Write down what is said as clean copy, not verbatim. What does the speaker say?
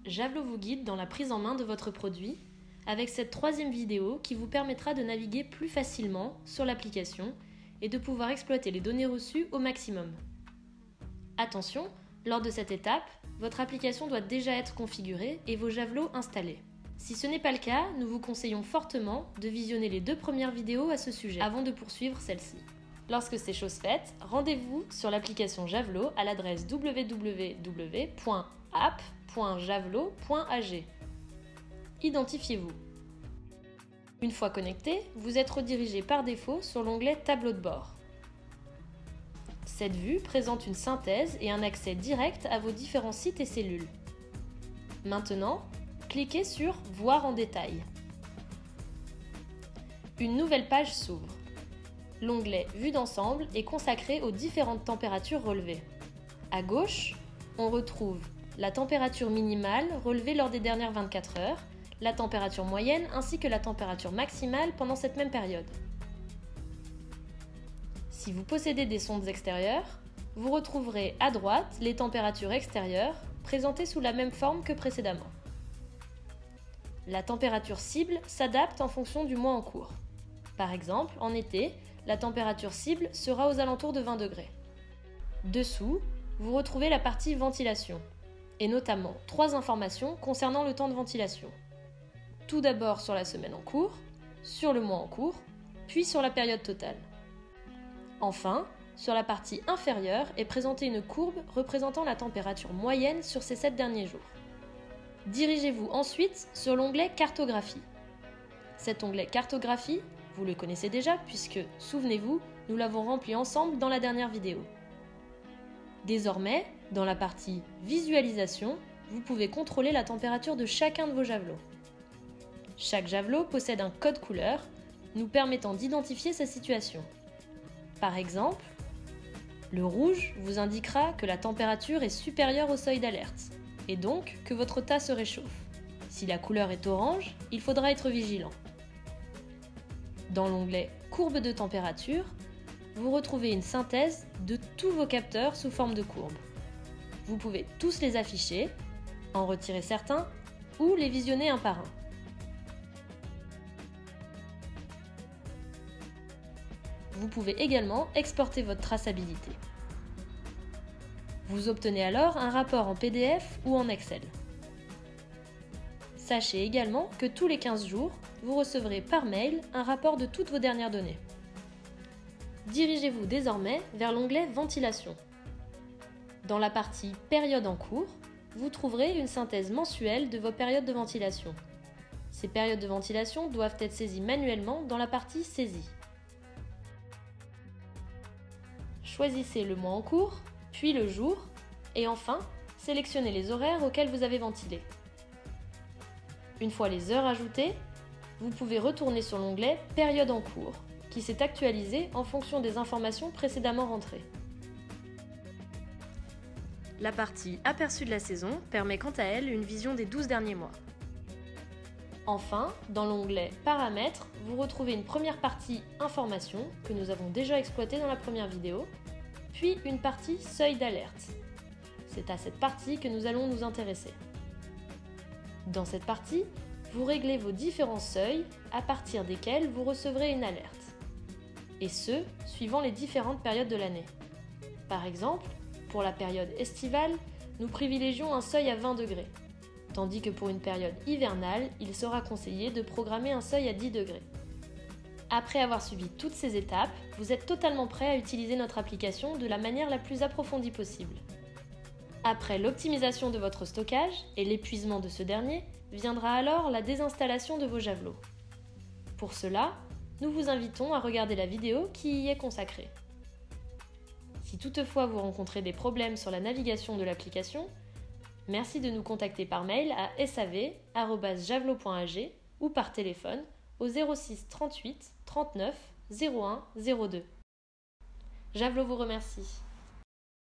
Javelot vous guide dans la prise en main de votre produit avec cette troisième vidéo qui vous permettra de naviguer plus facilement sur l'application et de pouvoir exploiter les données reçues au maximum. Attention, lors de cette étape, votre application doit déjà être configurée et vos javelots installés. Si ce n'est pas le cas, nous vous conseillons fortement de visionner les 2 premières vidéos à ce sujet avant de poursuivre celle-ci. Lorsque c'est chose faite, rendez-vous sur l'application Javelot à l'adresse www.app.javelot.ag. Identifiez-vous. Une fois connecté, vous êtes redirigé par défaut sur l'onglet Tableau de bord. Cette vue présente une synthèse et un accès direct à vos différents sites et cellules. Maintenant, cliquez sur Voir en détail. Une nouvelle page s'ouvre. L'onglet Vue d'ensemble est consacré aux différentes températures relevées. À gauche, on retrouve la température minimale relevée lors des dernières 24 heures, la température moyenne ainsi que la température maximale pendant cette même période. Si vous possédez des sondes extérieures, vous retrouverez à droite les températures extérieures présentées sous la même forme que précédemment. La température cible s'adapte en fonction du mois en cours. Par exemple, en été, la température cible sera aux alentours de 20 degrés. Dessous, vous retrouvez la partie ventilation, et notamment 3 informations concernant le temps de ventilation. Tout d'abord sur la semaine en cours, sur le mois en cours, puis sur la période totale. Enfin, sur la partie inférieure est présentée une courbe représentant la température moyenne sur ces 7 derniers jours. Dirigez-vous ensuite sur l'onglet Cartographie. Cet onglet Cartographie, vous le connaissez déjà puisque, souvenez-vous, nous l'avons rempli ensemble dans la dernière vidéo. Désormais, dans la partie Visualisation, vous pouvez contrôler la température de chacun de vos javelots. Chaque javelot possède un code couleur nous permettant d'identifier sa situation. Par exemple, le rouge vous indiquera que la température est supérieure au seuil d'alerte et donc que votre tas se réchauffe. Si la couleur est orange, il faudra être vigilant. Dans l'onglet Courbe de température, vous retrouvez une synthèse de tous vos capteurs sous forme de courbe. Vous pouvez tous les afficher, en retirer certains ou les visionner un par un. Vous pouvez également exporter votre traçabilité. Vous obtenez alors un rapport en PDF ou en Excel. Sachez également que tous les 15 jours, vous recevrez par mail un rapport de toutes vos dernières données. Dirigez-vous désormais vers l'onglet Ventilation. Dans la partie Période en cours, vous trouverez une synthèse mensuelle de vos périodes de ventilation. Ces périodes de ventilation doivent être saisies manuellement dans la partie Saisie. Choisissez le mois en cours, puis le jour, et enfin, sélectionnez les horaires auxquels vous avez ventilé. Une fois les heures ajoutées, vous pouvez retourner sur l'onglet Période en cours, qui s'est actualisé en fonction des informations précédemment rentrées. La partie Aperçu de la saison permet quant à elle une vision des 12 derniers mois. Enfin, dans l'onglet Paramètres, vous retrouvez une première partie Informations, que nous avons déjà exploitée dans la première vidéo, puis une partie Seuil d'alerte. C'est à cette partie que nous allons nous intéresser. Dans cette partie, vous réglez vos différents seuils à partir desquels vous recevrez une alerte, et ce, suivant les différentes périodes de l'année. Par exemple, pour la période estivale, nous privilégions un seuil à 20 degrés, tandis que pour une période hivernale, il sera conseillé de programmer un seuil à 10 degrés. Après avoir suivi toutes ces étapes, vous êtes totalement prêt à utiliser notre application de la manière la plus approfondie possible. Après l'optimisation de votre stockage et l'épuisement de ce dernier, viendra alors la désinstallation de vos javelots. Pour cela, nous vous invitons à regarder la vidéo qui y est consacrée. Si toutefois vous rencontrez des problèmes sur la navigation de l'application, merci de nous contacter par mail à sav@javelot.ag ou par téléphone au 06 38 39 01 02. Javelot vous remercie.